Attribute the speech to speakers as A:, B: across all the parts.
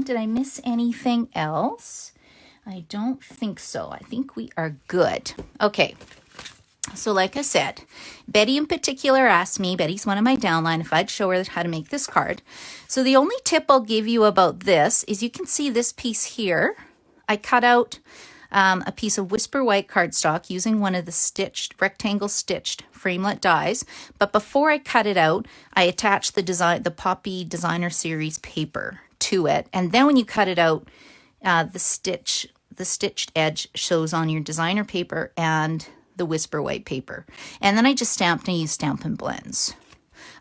A: Did I miss anything else? I don't think so. I think we are good. Okay. So like I said, Betty in particular asked me, Betty's one of my downline, if I'd show her how to make this card. So the only tip I'll give you about this is you can see this piece here. I cut out a piece of Whisper White cardstock using one of the rectangle stitched framelit dies. But before I cut it out, I attached the Poppy Designer Series paper to it. And then when you cut it out, the stitched edge shows on your designer paper and the Whisper White paper. And then I just stamped and used Stampin' blends.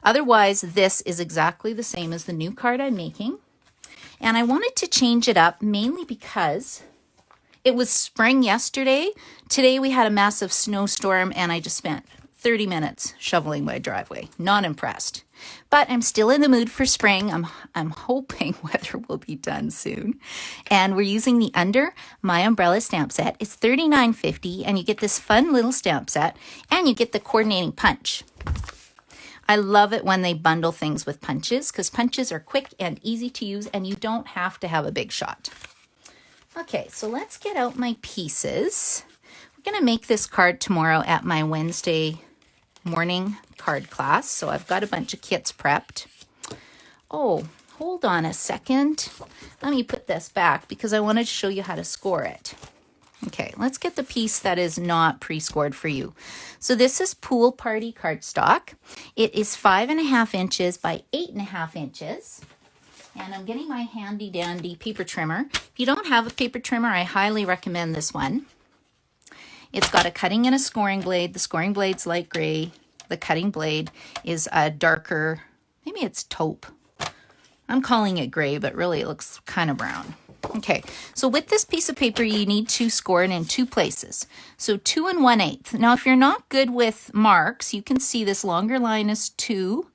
A: Otherwise, this is exactly the same as the new card I'm making. And I wanted to change it up mainly because it was spring yesterday. Today we had a massive snowstorm and I just spent 30 minutes shoveling my driveway. Not impressed. But I'm still in the mood for spring. I'm hoping weather will be done soon. And we're using the Under My Umbrella stamp set. It's $39.50 and you get this fun little stamp set and you get the coordinating punch. I love it when they bundle things with punches because punches are quick and easy to use and you don't have to have a big shot. Okay, so let's get out my pieces. We're going to make this card tomorrow at my Wednesday morning card class. So I've got a bunch of kits prepped. Oh, hold on a second. Let me put this back because I wanted to show you how to score it. Okay, let's get the piece that is not pre-scored for you. So this is Pool Party cardstock. It is 5.5 inches by 8.5 inches. And I'm getting my handy dandy paper trimmer. If you don't have a paper trimmer, I highly recommend this one. It's got a cutting and a scoring blade. The scoring blade's light gray. The cutting blade is a darker, maybe it's taupe. I'm calling it gray, but really it looks kind of brown. Okay, so with this piece of paper, you need to score it in 2 places. So 2 1/8. Now, if you're not good with marks, you can see this longer line is 2.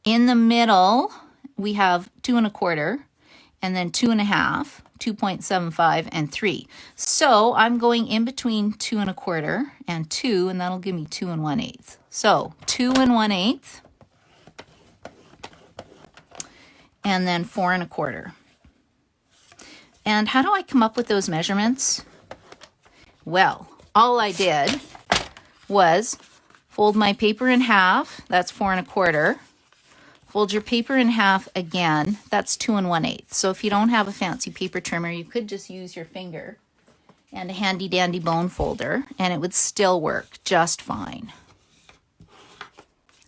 A: In the middle, we have 2 1/4, and then 2 1/2. 2.75 and 3. So I'm going in between 2 1/4 and 2, and that'll give me 2 1/8. So 2 1/8, and then 4 1/4. And how do I come up with those measurements? Well, all I did was fold my paper in half. That's 4 1/4. Fold your paper in half again. That's 2 1/8. So if you don't have a fancy paper trimmer, you could just use your finger and a handy dandy bone folder, and it would still work just fine.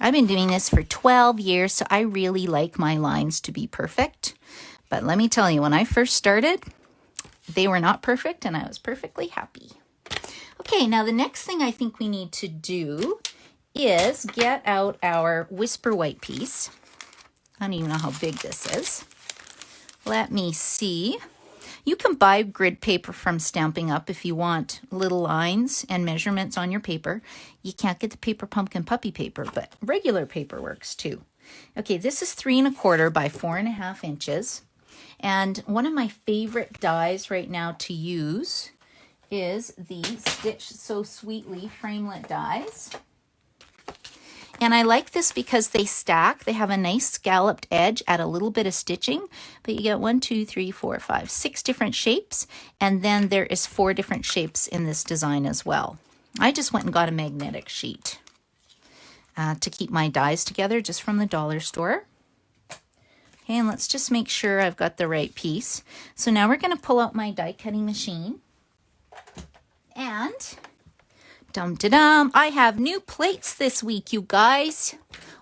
A: I've been doing this for 12 years, so I really like my lines to be perfect. But let me tell you, when I first started, they were not perfect, and I was perfectly happy. Okay, now the next thing I think we need to do is get out our Whisper White piece. I don't even know how big this is. Let me see. You can buy grid paper from Stampin' Up! If you want little lines and measurements on your paper. You can't get the Paper Pumpkin puppy paper, but regular paper works too. Okay, this is 3 1/4 by 4.5 inches. And one of my favorite dies right now to use is the Stitch So Sweetly framelit dies. And I like this because they stack. They have a nice scalloped edge at a little bit of stitching, but you get 1, 2, 3, 4, 5, 6 different shapes. And then there is 4 different shapes in this design as well. I just went and got a magnetic sheet to keep my dies together just from the dollar store. Okay, and let's just make sure I've got the right piece. So now we're going to pull out my die cutting machine. And dum-da-dum, I have new plates this week, you guys.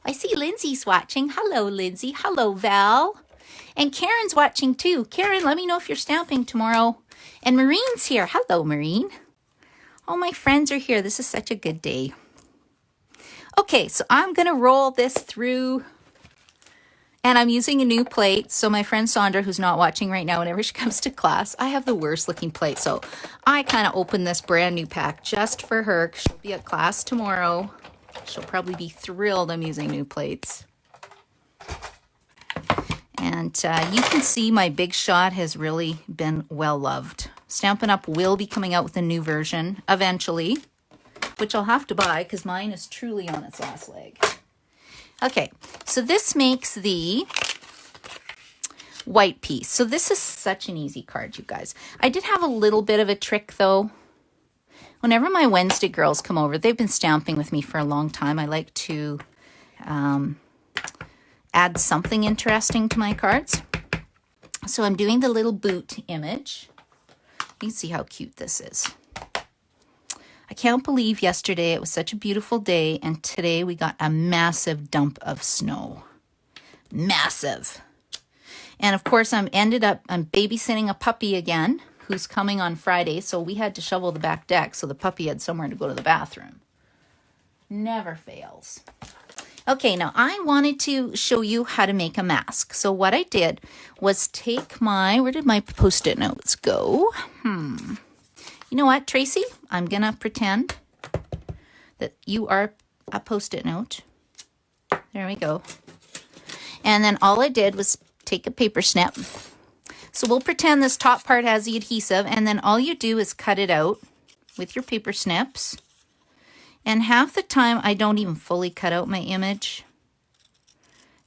A: I see Lindsay's watching. Hello, Lindsay. Hello, Val. And Karen's watching too. Karen, let me know if you're stamping tomorrow. And Maureen's here. Hello, Maureen. All my friends are here. This is such a good day. Okay, so I'm going to roll this through. And I'm using a new plate. So my friend Sandra, who's not watching right now, whenever she comes to class, I have the worst looking plate. So I kind of opened this brand new pack just for her. She'll be at class tomorrow. She'll probably be thrilled I'm using new plates. And you can see my Big Shot has really been well loved. Stampin' Up! Will be coming out with a new version eventually, which I'll have to buy because mine is truly on its last leg. Okay, so this makes the white piece. So this is such an easy card, you guys. I did have a little bit of a trick though. Whenever my Wednesday girls come over, they've been stamping with me for a long time. I like to add something interesting to my cards. So I'm doing the little boot image. You can see how cute this is. I can't believe yesterday it was such a beautiful day, and today we got a massive dump of snow. Massive. And of course, I'm babysitting a puppy again who's coming on Friday, so we had to shovel the back deck so the puppy had somewhere to go to the bathroom. Never fails. Okay, now I wanted to show you how to make a mask. So what I did was take where did my Post-it notes go? You know what, Tracy? I'm gonna pretend that you are a Post-it note. There we go. And then all I did was take a paper snip. So we'll pretend this top part has the adhesive, and then all you do is cut it out with your paper snips. And half the time I don't even fully cut out my image.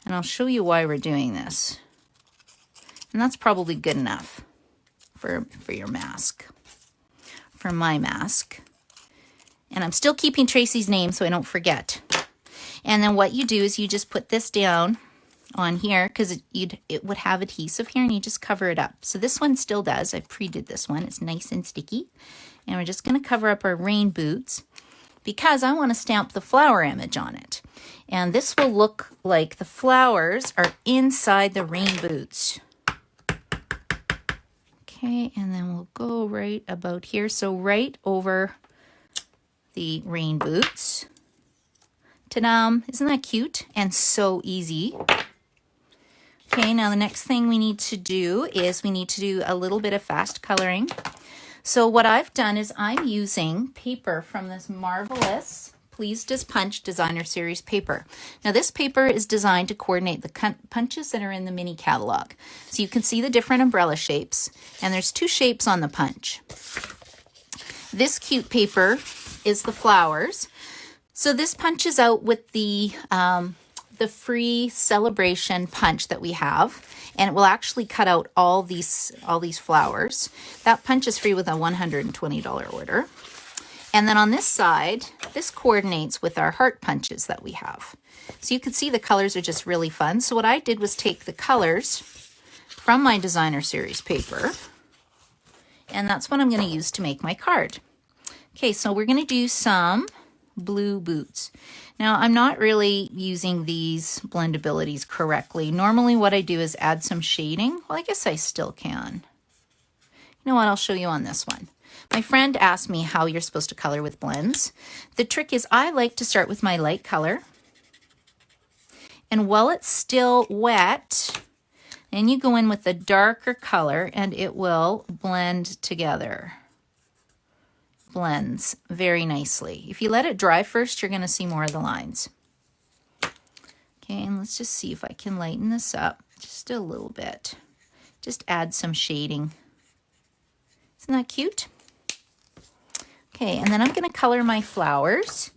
A: And I'll show you why we're doing this. And that's probably good enough for your mask, for my mask. And I'm still keeping Tracy's name so I don't forget. And then what you do is you just put this down on here because it would have adhesive here, and you just cover it up. So this one still does. I pre-did this one. It's nice and sticky. And we're just going to cover up our rain boots because I want to stamp the flower image on it. And this will look like the flowers are inside the rain boots. Okay, and then we'll go right about here. So right over the rain boots. Ta-da! Isn't that cute? And so easy. Okay, now the next thing we need to do is we need to do a little bit of fast coloring. So what I've done is I'm using paper from this marvelous Pleased as Punch Designer Series paper. Now this paper is designed to coordinate the punches that are in the mini catalog. So you can see the different umbrella shapes, and there's 2 shapes on the punch. This cute paper is the flowers. So this punches out with the free celebration punch that we have, and it will actually cut out all these flowers. That punch is free with a $120 order. And then on this side, this coordinates with our heart punches that we have. So you can see the colors are just really fun. So what I did was take the colors from my Designer Series paper, and that's what I'm going to use to make my card. Okay, so we're going to do some blue boots. Now, I'm not really using these blendabilities correctly. Normally what I do is add some shading. Well, I guess I still can. You know what? I'll show you on this one. My friend asked me how you're supposed to color with blends. The trick is I like to start with my light color. And while it's still wet, then you go in with the darker color and it will blend together. Blends very nicely. If you let it dry first, you're going to see more of the lines. Okay, and let's just see if I can lighten this up just a little bit. Just add some shading. Isn't that cute? Okay, and then I'm going to color my flowers.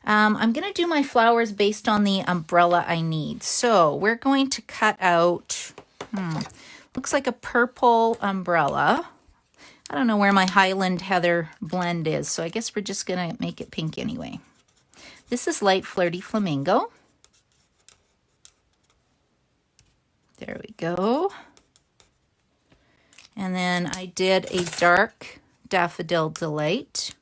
A: I'm going to do my flowers based on the umbrella I need. So we're going to cut out, looks like a purple umbrella. I don't know where my Highland Heather blend is, so I guess we're just going to make it pink anyway. This is Light Flirty Flamingo. There we go. And then I did a dark Daffodil Delight.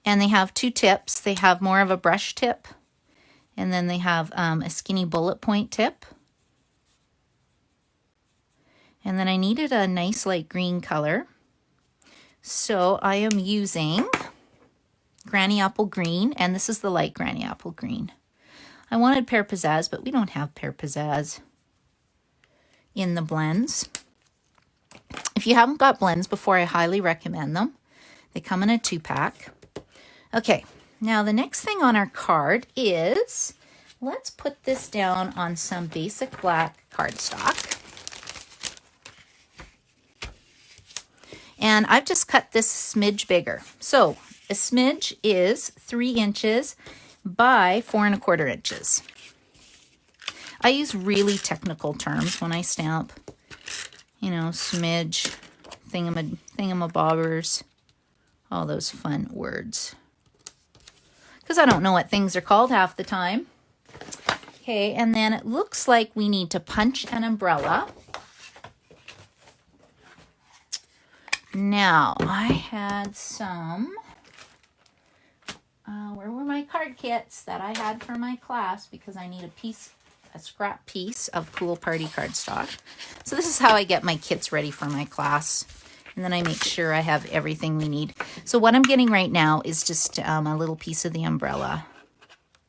A: And they have 2 tips. They have more of a brush tip, and then they have a skinny bullet point tip. And then I needed a nice light green color. So I am using Granny Apple Green, and this is the light Granny Apple Green. I wanted Pear Pizzazz, but we don't have Pear Pizzazz in the blends. If you haven't got blends before, I highly recommend them. They come in a 2-pack. Okay, now the next thing on our card is, let's put this down on some basic black cardstock. And I've just cut this smidge bigger. So a smidge is 3 inches by 4 1/4 inches. I use really technical terms when I stamp. You know, smidge, thingamabobbers, all those fun words. Because I don't know what things are called half the time. Okay, and then it looks like we need to punch an umbrella. Now, I had some, where were my card kits that I had for my class, because I need a scrap piece of cool party cardstock. So this is how I get my kits ready for my class. And then I make sure I have everything we need. So what I'm getting right now is just a little piece of the umbrella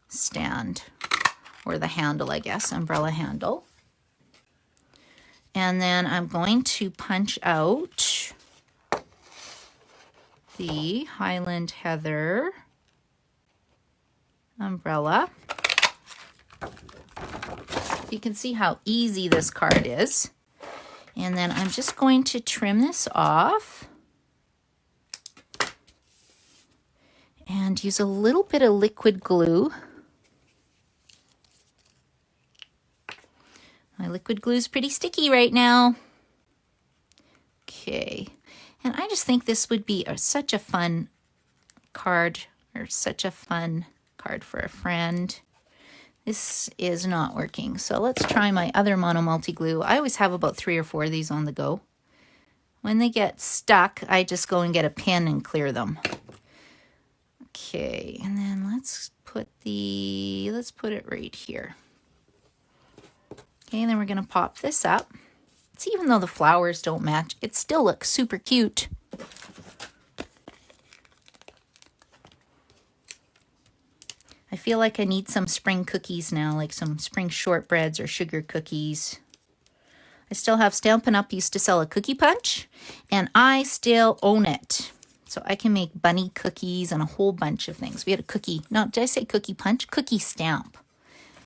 A: stand, or the handle, I guess, umbrella handle. And then I'm going to punch out the Highland Heather umbrella. You can see how easy this card is. And then I'm just going to trim this off and use a little bit of liquid glue. My liquid glue is pretty sticky right now. Okay. And I just think this would be such a fun card, or such a fun card for a friend. This is not working. So let's try my other mono multi-glue. I always have about 3 or 4 of these on the go. When they get stuck, I just go and get a pen and clear them. Okay, and then let's put it right here. Okay, and then we're gonna pop this up. See, even though the flowers don't match, it still looks super cute. I feel like I need some spring cookies now, like some spring shortbreads or sugar cookies. I still have Stampin' Up! Used to sell a cookie punch, and I still own it. So I can make bunny cookies and a whole bunch of things. We had a cookie, no, did I say cookie punch? Cookie stamp.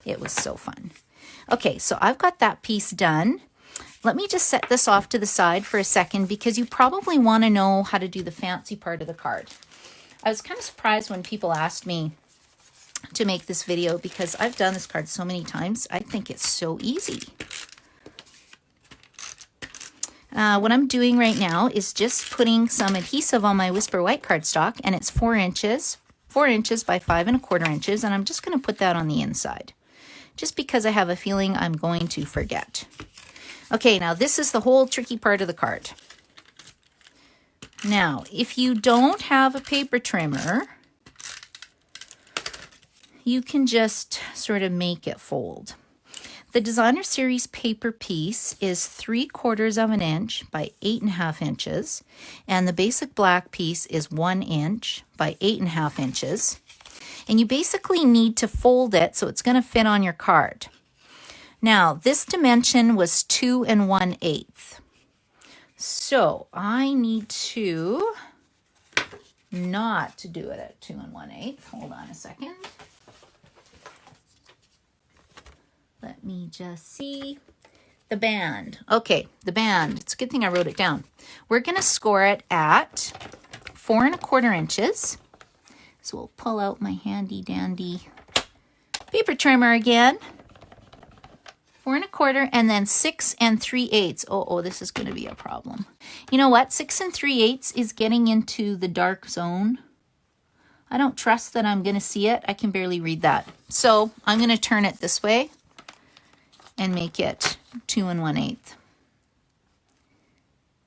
A: It was so fun. Okay, so I've got that piece done. Let me just set this off to the side for a second, because you probably want to know how to do the fancy part of the card. I was kind of surprised when people asked me to make this video, because I've done this card so many times. I think it's so easy. What I'm doing right now is just putting some adhesive on my Whisper White cardstock, and it's 4 inches by 5 1/4 inches, and I'm just going to put that on the inside, just because I have a feeling I'm going to forget. Okay, now this is the whole tricky part of the card. Now, if you don't have a paper trimmer, you can just sort of make it fold. The Designer Series paper piece is 3/4 inch by 8 1/2 inches, and the basic black piece is 1 inch by 8 1/2 inches. And you basically need to fold it so it's going to fit on your card. Now, this dimension was 2 1/8. So I need to not do it at 2 1/8. Hold on a second. Let me just see. The band. Okay, the band. It's a good thing I wrote it down. We're going to score it at 4 1/4 inches. So we'll pull out my handy dandy paper trimmer again. 4 1/4, and then 6 3/8. Oh, this is going to be a problem. You know what? 6 3/8 is getting into the dark zone. I don't trust that I'm going to see it. I can barely read that. So I'm going to turn it this way and make it 2 1/8.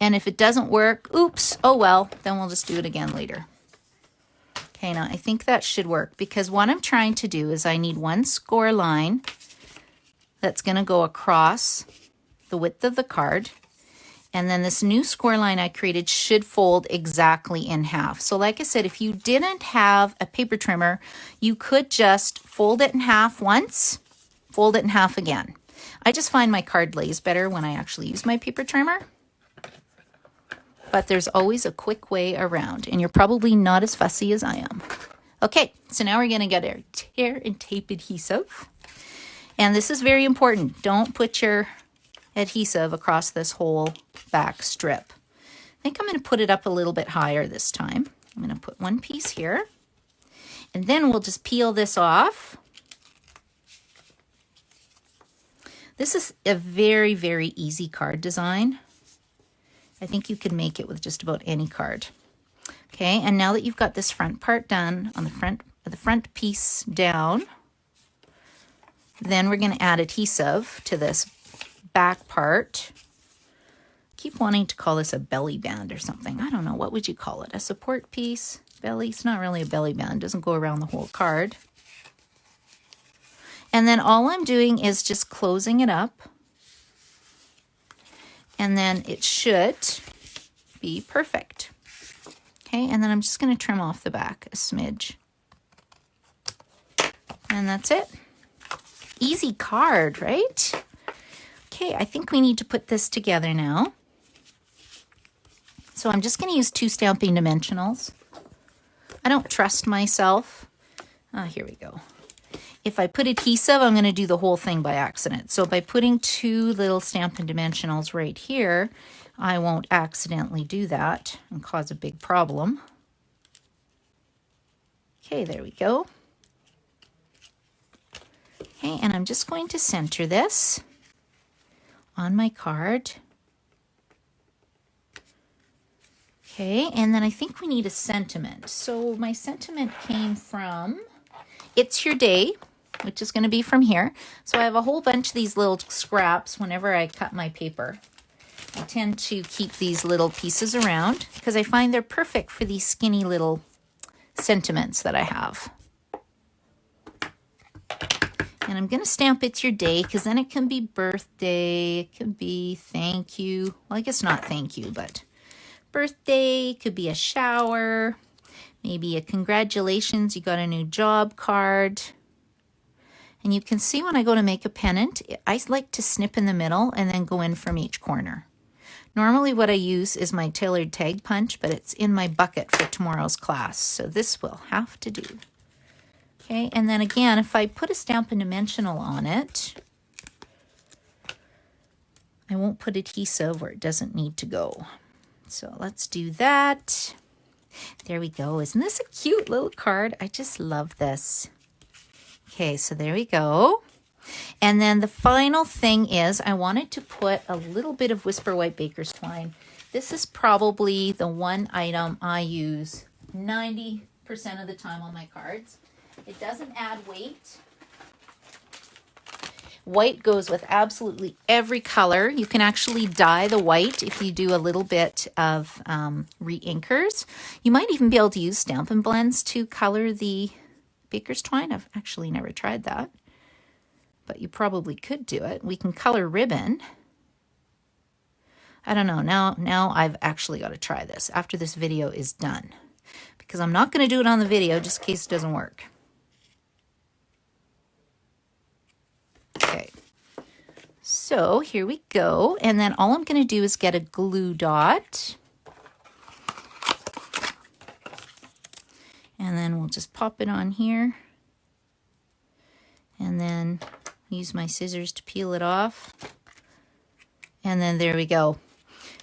A: And if it doesn't work, oops, oh well, then we'll just do it again later. Okay, now I think that should work, because what I'm trying to do is I need one score line that's going to go across the width of the card. And then this new score line I created should fold exactly in half. So like I said, if you didn't have a paper trimmer, you could just fold it in half once, fold it in half again. I just find my card lays better when I actually use my paper trimmer. But there's always a quick way around, and you're probably not as fussy as I am. Okay, so now we're going to get our tear and tape adhesive. And this is very important. Don't put your adhesive across this whole back strip. I think I'm going to put it up a little bit higher this time. I'm going to put one piece here, and then we'll just peel this off. This is a very, very easy card design. I think you could make it with just about any card. Okay, and now that you've got this front part done on the front piece down, then we're going to add adhesive to this back part. Keep wanting to call this a belly band or something. I don't know. What would you call it? A support piece? Belly? It's not really a belly band. It doesn't go around the whole card. And then all I'm doing is just closing it up. And then it should be perfect. Okay, and then I'm just going to trim off the back a smidge. And that's it. Easy card, right? Okay, I think we need to put this together now. So I'm just going to use 2 Stampin' Dimensionals. I don't trust myself. Here we go. If I put adhesive, I'm going to do the whole thing by accident. So by putting 2 little Stampin' Dimensionals right here, I won't accidentally do that and cause a big problem. Okay, there we go. Okay, and I'm just going to center this on my card. Okay, and then I think we need a sentiment. So my sentiment came from It's Your Day, which is going to be from here. So I have a whole bunch of these little scraps whenever I cut my paper. I tend to keep these little pieces around because I find they're perfect for these skinny little sentiments that I have. And I'm going to stamp It's Your Day because then it can be birthday, it can be thank you. Well, I guess not thank you, but birthday, could be a shower, maybe a congratulations, you got a new job card. And you can see when I go to make a pennant, I like to snip in the middle and then go in from each corner. Normally what I use is my tailored tag punch, but it's in my bucket for tomorrow's class, so this will have to do. Okay, and then again, if I put a Stampin' Dimensional on it, I won't put adhesive where it doesn't need to go. So let's do that. There we go. Isn't this a cute little card? I just love this. Okay, so there we go. And then the final thing is I wanted to put a little bit of Whisper White Baker's Twine. This is probably the one item I use 90% of the time on my cards. It doesn't add weight. White goes with absolutely every color. You can actually dye the white if you do a little bit of re-inkers. You might even be able to use Stampin' Blends to color the Baker's Twine. I've actually never tried that, but you probably could do it. We can color ribbon. I don't know. Now I've actually got to try this after this video is done, because I'm not going to do it on the video just in case it doesn't work. Okay, so here we go. And then all I'm going to do is get a glue dot. And then we'll just pop it on here. And then use my scissors to peel it off. And then there we go.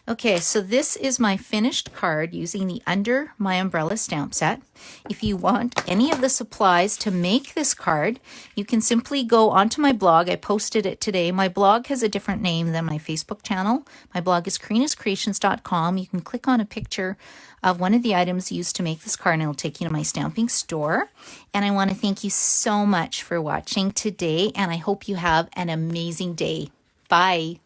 A: Okay, so this is my finished card using the Under My Umbrella stamp set. If you want any of the supplies to make this card, you can simply go onto my blog. I posted it today. My blog has a different name than my Facebook channel. My blog is karinascreations.com. You can click on a picture of one of the items used to make this card and it'll take you to my stamping store. And I want to thank you so much for watching today, and I hope you have an amazing day. Bye.